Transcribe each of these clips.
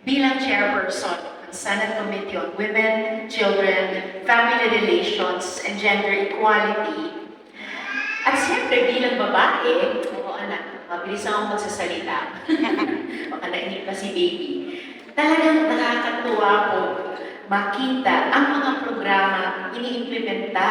bilang chairperson ng Senate Committee on Women, Children, Family Relations, and Gender Equality. At siyempre bilang babae, oo anak, mabilis akong magsasalita. Baka nainip pa si baby. Talagang nakakatuwa po makita ang mga programa iniimplementa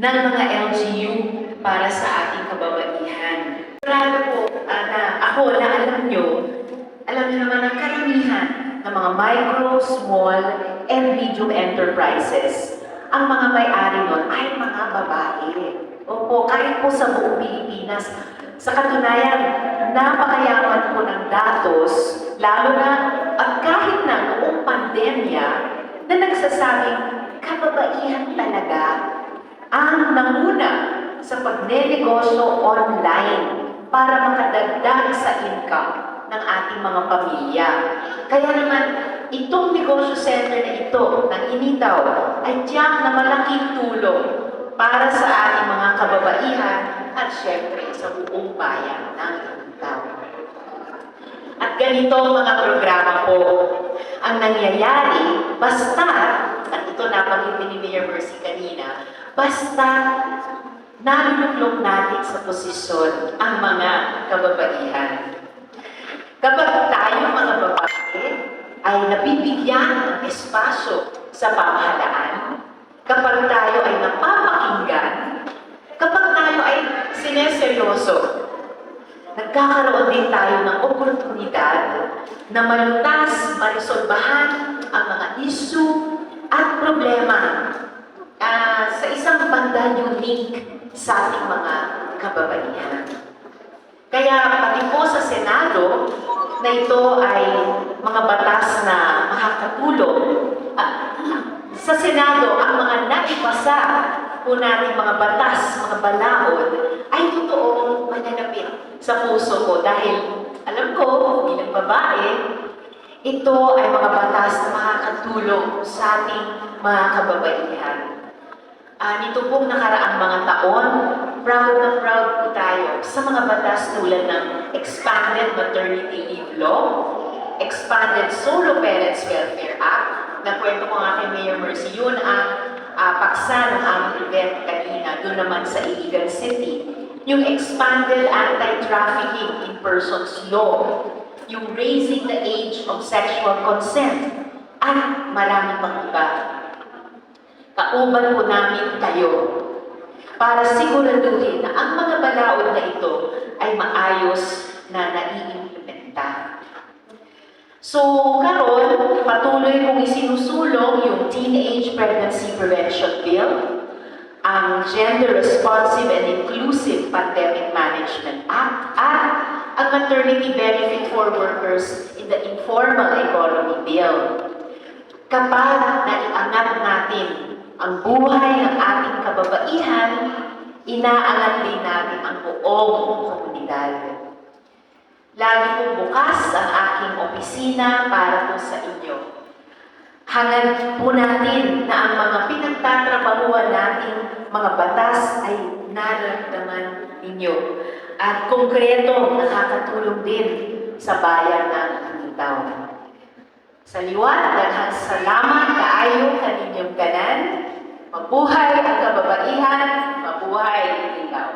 ng mga LGU para sa ating kababaihan. Sigurado po na ako na alam nyo naman ang karamihan ng mga micro, small, and medium enterprises. Ang mga may-ari nun ay mga babae. Opo, kahit po sa buong Pilipinas. Sa katunayan, napakayaman po ng datos, lalo na at kahit na noong pandemya, na nagsasabing kababaihan talaga ang nanguna sa pagnenegosyo online para makadagdag sa income ng ating mga pamilya. Kaya naman, itong negosyo center na ito ng Initaw ay tiyak na malaking tulong para sa ating mga kababaihan at syempre sa buong bayan ng Initaw. At ganito mga programa po ang nangyayari basta, at ito napanggit ni Mayor Mercy kanina, basta naluluklok natin sa posisyon ang mga kababaihan. Kapag tayo mga babae ay nabibigyan ng espasyo sa pamahalaan, kapag tayo ay napapakinggan, kapag tayo ay sineseryoso, nagkakaroon din tayo ng oportunidad na malutas, marisolbahan ang mga issue at problema sa isang banda unique sa ating mga kababaihan. Kaya pati po sa Senado na ito ay mga batas na makakatulong. Sa Senado, ang mga naipasa po natin mga batas, mga balaod, ay totoong mananapit sa puso ko dahil alam ko, bilang babae, ito ay mga batas na makakatulong sa ating mga kababaihan. Nito pong nakaraang mga taon, proud na proud po tayo sa mga batas tulad ng Expanded Maternity Leave Law, Expanded Solo Parents Welfare Act, na kwento ko nga kay Mayor Mercy, yun ang paksa ng aming event kanina, doon naman sa Iligan City. Yung Expanded Anti-Trafficking in Persons Law, yung Raising the Age of Sexual Consent, at marami pang iba. Kauban po namin kayo para siguraduhin na ang mga balaod na ito ay maayos na naiimplementa. So, karon patuloy kong isinusulong yung Teenage Pregnancy Prevention Bill, ang Gender Responsive and Inclusive Pandemic Management Act, at ang Maternity Benefit for Workers in the Informal Economy Bill. Kapag naiangat natin ang buhay ng ating kababaihan, inaangat din natin ang buong komunidad. Lagi pong bukas ang aking opisina para po sa inyo. Hangad po natin na ang mga pinagtatrabahuan nating mga batas ay nararamdaman ninyo at konkreto nakakatulong din sa bayan ng Initaw. Sa liwanag, daghang salamat kaayo kaninyong tanan. Mabuhay ang kababaihan, mabuhay ang Initaw.